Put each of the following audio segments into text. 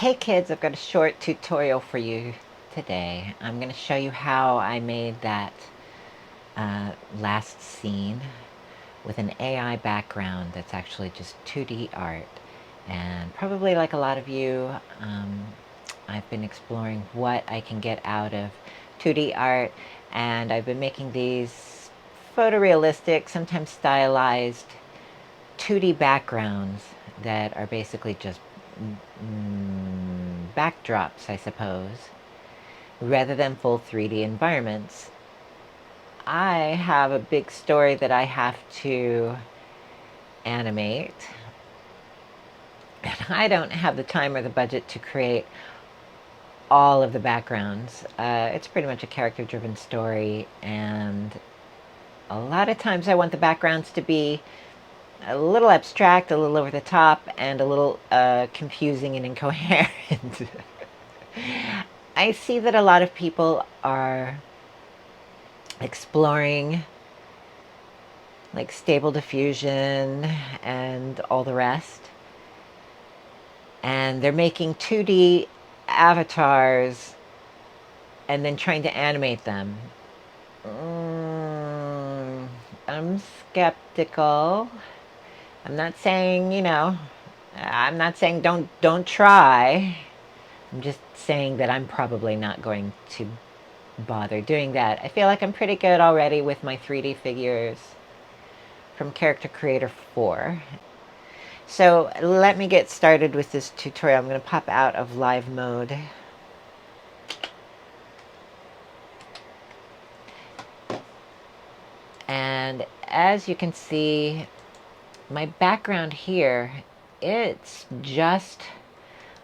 Hey kids, I've got a short tutorial for you today. I'm going to show you how I made that last scene with an AI background that's actually just 2D art. And probably like a lot of you, I've been exploring what I can get out of 2D art, and I've been making these photorealistic, sometimes stylized 2D backgrounds that are basically just backdrops, I suppose, rather than full 3D environments. I have a big story that I have to animate, and I don't have the time or the budget to create all of the backgrounds. It's pretty much a character-driven story, and a lot of times I want the backgrounds to be a little abstract, a little over the top, and a little confusing and incoherent. I see that a lot of people are exploring like stable diffusion and all the rest. And they're making 2D avatars and then trying to animate them. I'm skeptical. I'm not saying, I'm not saying don't try. I'm just saying that I'm probably not going to bother doing that. I feel like I'm pretty good already with my 3D figures from Character Creator 4. So let me get started with this tutorial. I'm going to pop out of live mode. And as you can see, my background here, it's just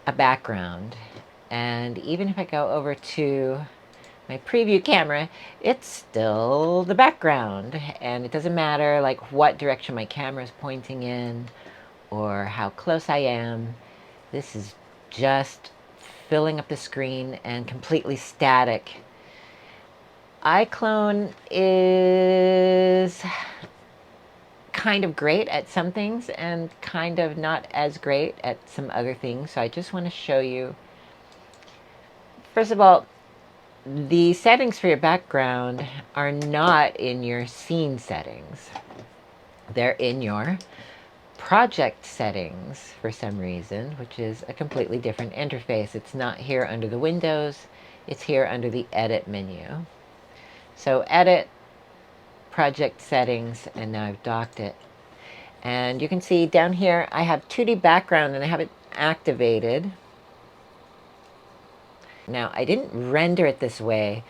a background. And even if I go over to my preview camera, it's still the background. And it doesn't matter like what direction my camera is pointing in or how close I am. This is just filling up the screen and completely static. iClone is kind of great at some things and kind of not as great at some other things. So I just want to show you. First of all, the settings for your background are not in your scene settings. They're in your project settings for some reason, which is a completely different interface. It's not here under the Windows, it's here under the Edit menu. So Edit, Project Settings, and now I've docked it. And you can see down here I have 2D background and I have it activated. Now I didn't render it this way.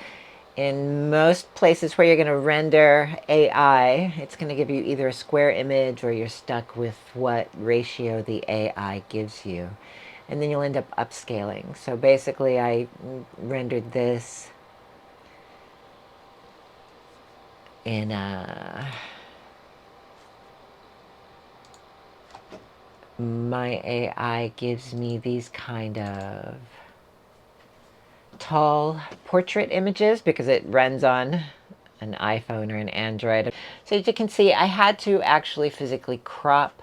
In most places where you're going to render AI, it's going to give you either a square image or you're stuck with what ratio the AI gives you. And then you'll end up upscaling. So basically I rendered this in my AI gives me these kind of tall portrait images because it runs on an iPhone or an Android. So as you can see, I had to actually physically crop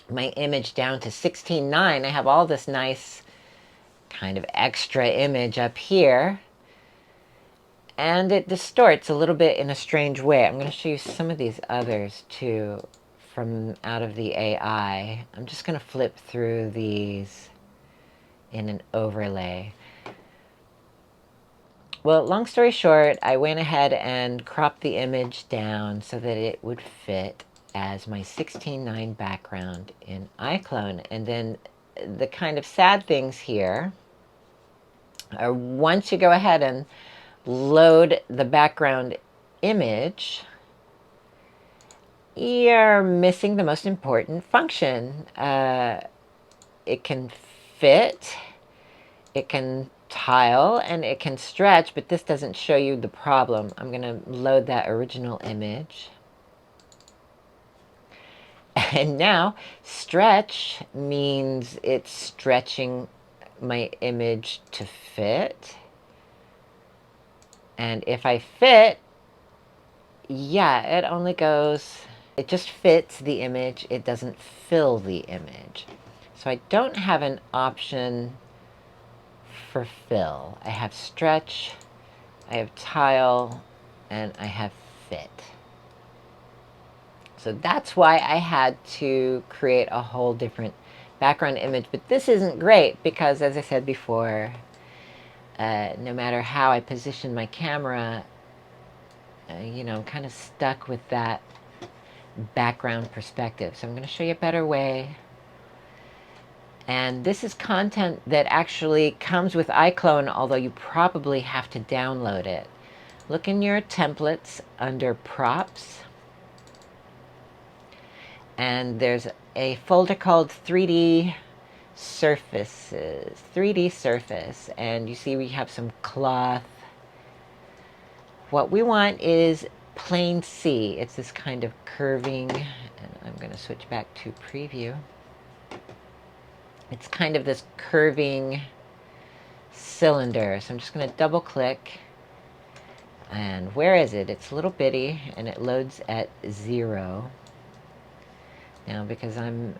my image down to 16:9. I have all this nice kind of extra image up here, and it distorts a little bit in a strange way. I'm going to show you some of these others too from out of the AI. I'm just going to flip through these in an overlay. Well, long story short, I went ahead and cropped the image down so that it would fit as my 16:9 background in iClone. And then the kind of sad things here are once you go ahead and load the background image, you're missing the most important function. It can fit, it can tile, and it can stretch, but this doesn't show you the problem. I'm going to load that original image. And now stretch means it's stretching my image to fit. And if I fit, yeah, it only goes, it just fits the image. It doesn't fill the image. So I don't have an option for fill. I have stretch, I have tile, and I have fit. So that's why I had to create a whole different background image. But this isn't great because, as I said before, no matter how I position my camera, I'm kind of stuck with that background perspective. So I'm going to show you a better way. And this is content that actually comes with iClone, although you probably have to download it. Look in your templates under props. And there's a folder called 3D surfaces, 3D surface. And you see we have some cloth. What we want is plane C. It's this kind of curving, and I'm going to switch back to preview. It's kind of this curving cylinder. So I'm just going to double click. And where is it? It's a little bitty, and it loads at 0. Now, because I'm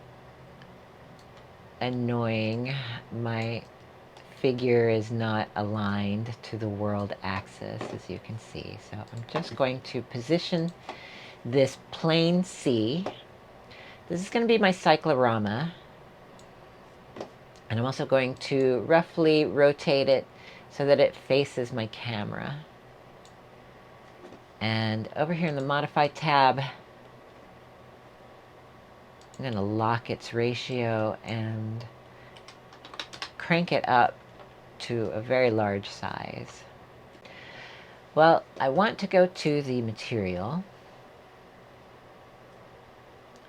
annoying, my figure is not aligned to the world axis, as you can see. So I'm just going to position this plane C. This is going to be my cyclorama. And I'm also going to roughly rotate it so that it faces my camera. And over here in the Modify tab, I'm going to lock its ratio and crank it up to a very large size. Well, I want to go to the material.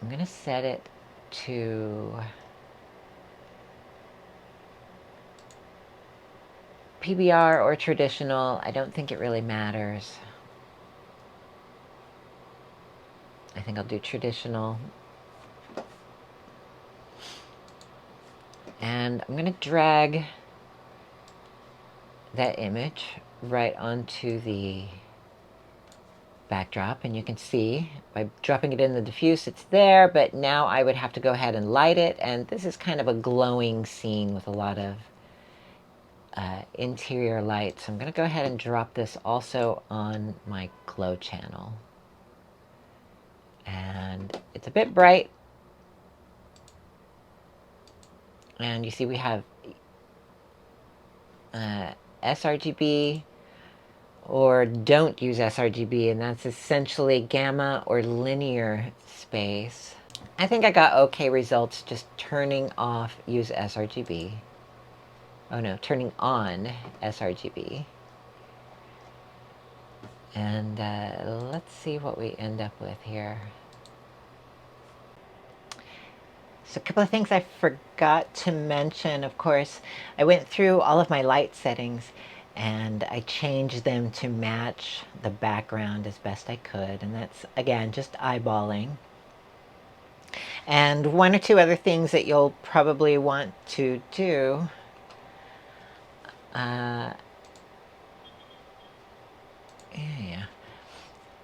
I'm going to set it to PBR or traditional. I don't think it really matters. I think I'll do traditional. And I'm going to drag that image right onto the backdrop. And you can see by dropping it in the diffuse, it's there. But now I would have to go ahead and light it. And this is kind of a glowing scene with a lot of interior light. So I'm going to go ahead and drop this also on my glow channel. And it's a bit bright. And you see we have sRGB or don't use sRGB, and that's essentially gamma or linear space. I think I got okay results just turning off use sRGB. Oh no, turning on sRGB. And let's see what we end up with here. So a couple of things I forgot to mention. Of course, I went through all of my light settings and I changed them to match the background as best I could. And that's, again, just eyeballing. And one or two other things that you'll probably want to do.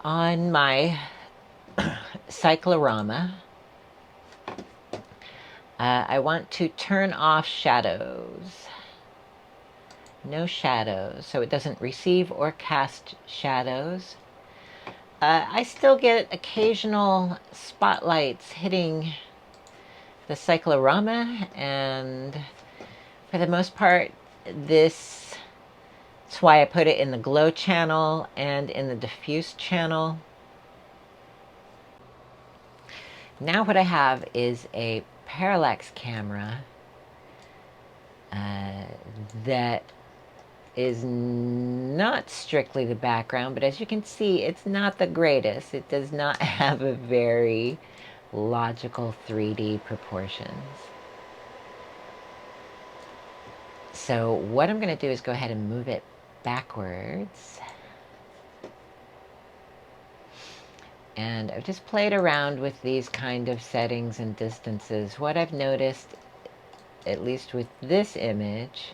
On my cyclorama, I want to turn off shadows. No shadows, so it doesn't receive or cast shadows. I still get occasional spotlights hitting the cyclorama, and for the most part, that's why I put it in the glow channel and in the diffuse channel. Now what I have is a parallax camera that is not strictly the background, but as you can see, it's not the greatest. It does not have a very logical 3D proportions. So what I'm going to do is go ahead and move it backwards. And I've just played around with these kind of settings and distances. What I've noticed, at least with this image,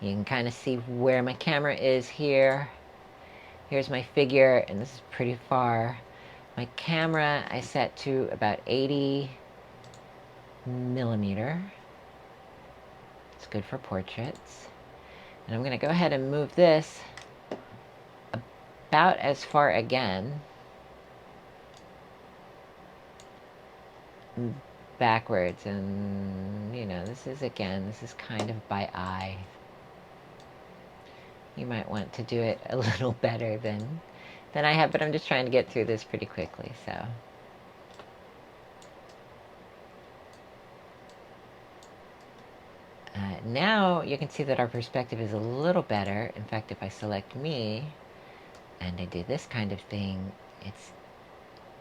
you can kind of see where my camera is here. Here's my figure, and this is pretty far. My camera I set to about 80 millimeter. It's good for portraits. And I'm going to go ahead and move this about as far again backwards. And, you know, this is kind of by eye. You might want to do it a little better than I have, but I'm just trying to get through this pretty quickly, so. Now you can see that our perspective is a little better. In fact, if I select me and I do this kind of thing, it's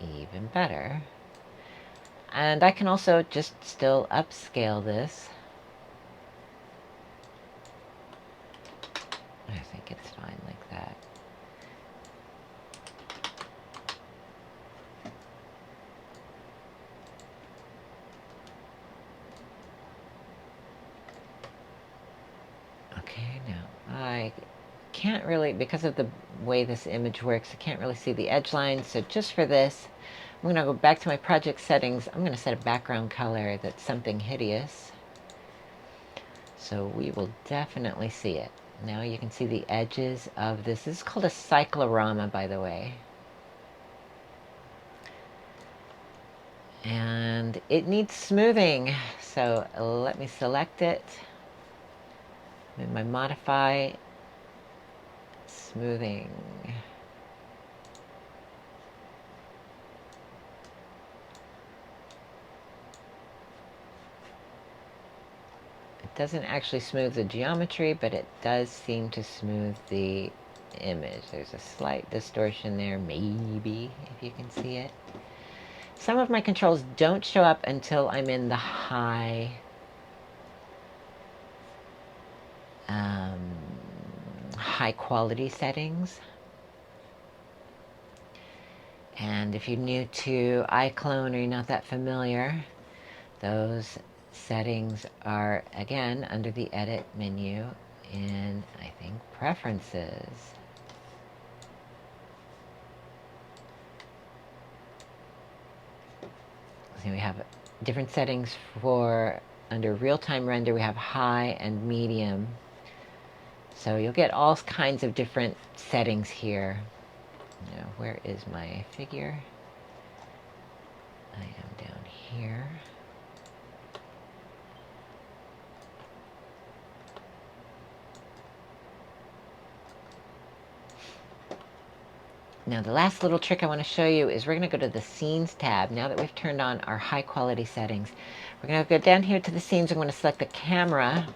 even better. And I can also just still upscale this. I think it's fine like that. Okay, now I can't really, because of the way this image works, I can't really see the edge lines. So just for this, I'm going to go back to my project settings. I'm going to set a background color that's something hideous. So we will definitely see it. Now you can see the edges of this. This is called a cyclorama, by the way. And it needs smoothing. So let me select it. In my modify, smoothing. It doesn't actually smooth the geometry, but it does seem to smooth the image. There's a slight distortion there, maybe, if you can see it. Some of my controls don't show up until I'm in the high quality settings. And if you're new to iClone or you're not that familiar, those settings are, again, under the Edit menu in, I think, Preferences. So we have different settings for, under real-time render, we have high and medium. So you'll get all kinds of different settings here. Now, where is my figure? I am down here. Now the last little trick I want to show you is we're going to go to the Scenes tab. Now that we've turned on our high quality settings, we're going to go down here to the Scenes. I'm going to select the camera.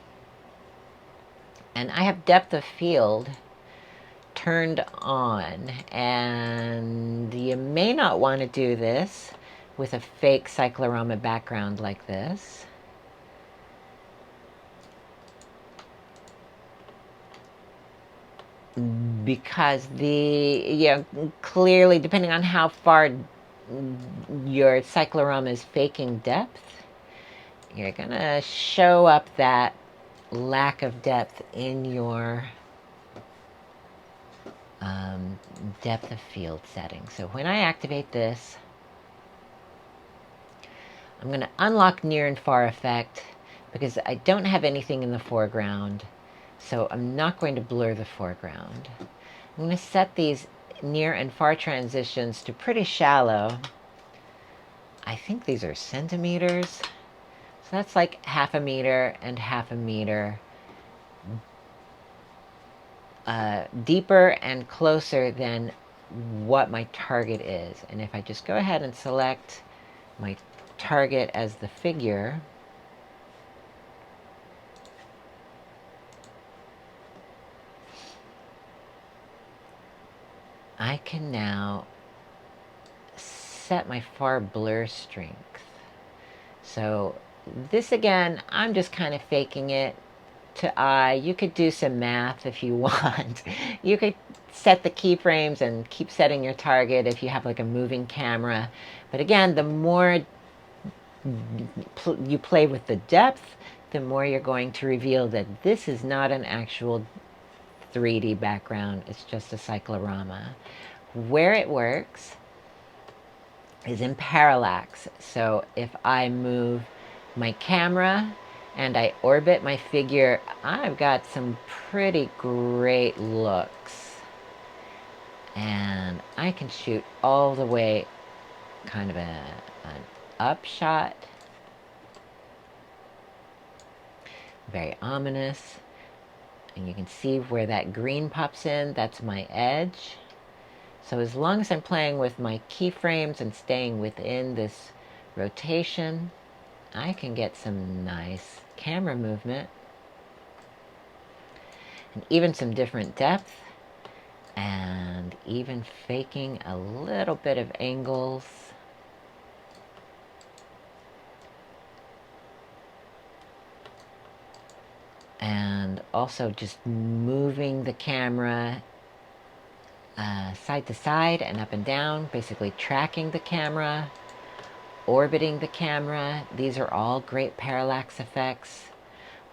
And I have depth of field turned on. And you may not want to do this with a fake cyclorama background like this. Because clearly, depending on how far your cyclorama is faking depth, you're going to show up that lack of depth in your depth of field setting. So when I activate this, I'm going to unlock near and far effect because I don't have anything in the foreground. So I'm not going to blur the foreground. I'm going to set these near and far transitions to pretty shallow. I think these are centimeters. So that's like 1/2 meter and 1/2 meter. Deeper and closer than what my target is. And if I just go ahead and select my target as the figure, I can now set my far blur strength. So this again, I'm just kind of faking it to eye. You could do some math if you want. You could set the keyframes and keep setting your target if you have like a moving camera. But again, the more you play with the depth, the more you're going to reveal that this is not an actual 3D background. It's just a cyclorama. Where it works is in parallax. So if I move my camera and I orbit my figure, I've got some pretty great looks. And I can shoot all the way, kind of an up shot. Very ominous. And you can see where that green pops in, that's my edge. So as long as I'm playing with my keyframes and staying within this rotation, I can get some nice camera movement. And even some different depth. And even faking a little bit of angles. And also just moving the camera side to side and up and down, basically tracking the camera, orbiting the camera. These are all great parallax effects.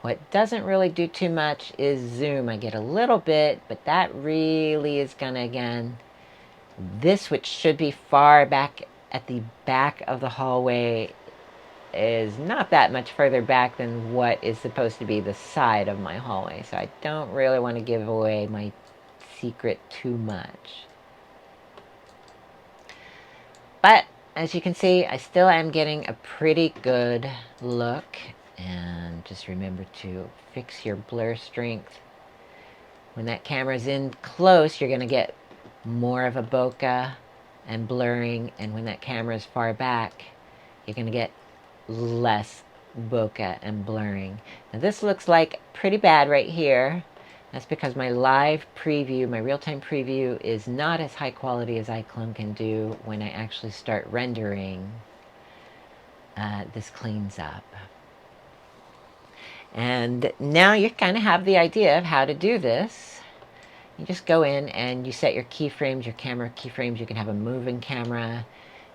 What doesn't really do too much is zoom. I get a little bit, but that really is gonna, again, this, which should be far back at the back of the hallway, is not that much further back than what is supposed to be the side of my hallway. So I don't really want to give away my secret too much. But as you can see, I still am getting a pretty good look. And just remember to fix your blur strength. When that camera's in close, you're going to get more of a bokeh and blurring. And when that camera is far back, you're going to get less bokeh and blurring. Now this looks like pretty bad right here. That's because my live preview, my real-time preview, is not as high quality as iClone can do. When I actually start rendering, this cleans up. And now you kind of have the idea of how to do this. You just go in and you set your keyframes, your camera keyframes. You can have a moving camera.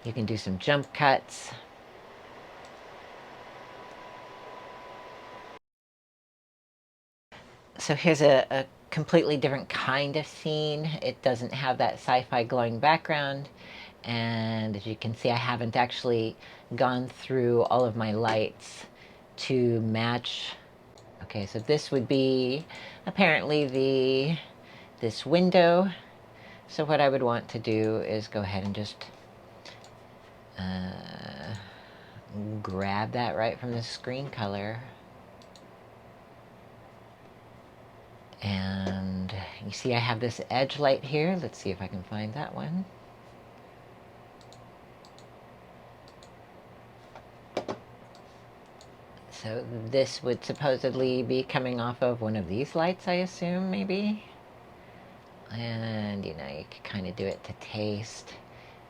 You can do some jump cuts. So here's a completely different kind of scene. It doesn't have that sci-fi glowing background. And as you can see, I haven't actually gone through all of my lights to match. Okay, so this would be apparently this window. So what I would want to do is go ahead and just grab that right from the screen color. And you see I have this edge light here. Let's see if I can find that one. So this would supposedly be coming off of one of these lights, I assume, maybe. And, you know, you could kind of do it to taste.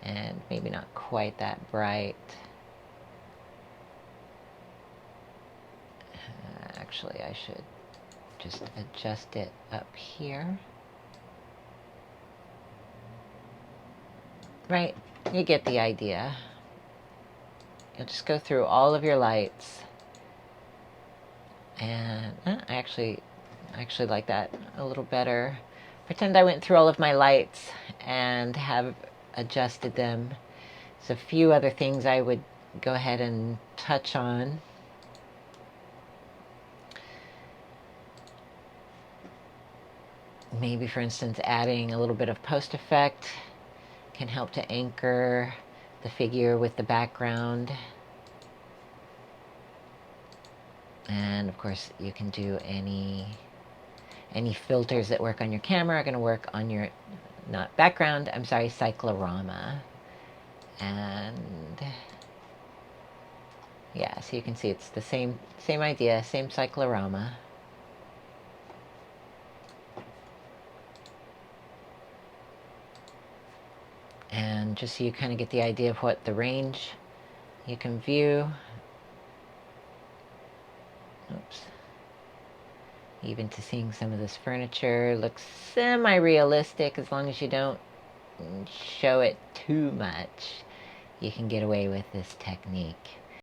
And maybe not quite that bright. Actually, I should just adjust it up here. Right, you get the idea. You'll just go through all of your lights. And I actually like that a little better. Pretend I went through all of my lights and have adjusted them. So a few other things I would go ahead and touch on. Maybe, for instance, adding a little bit of post effect can help to anchor the figure with the background. And of course, you can do any filters that work on your camera are going to work on your, not background, I'm sorry, cyclorama. And yeah, so you can see it's the same idea, same cyclorama. And just so you kind of get the idea of what the range you can view. Oops. Even to seeing some of this furniture looks semi-realistic. As long as you don't show it too much, you can get away with this technique.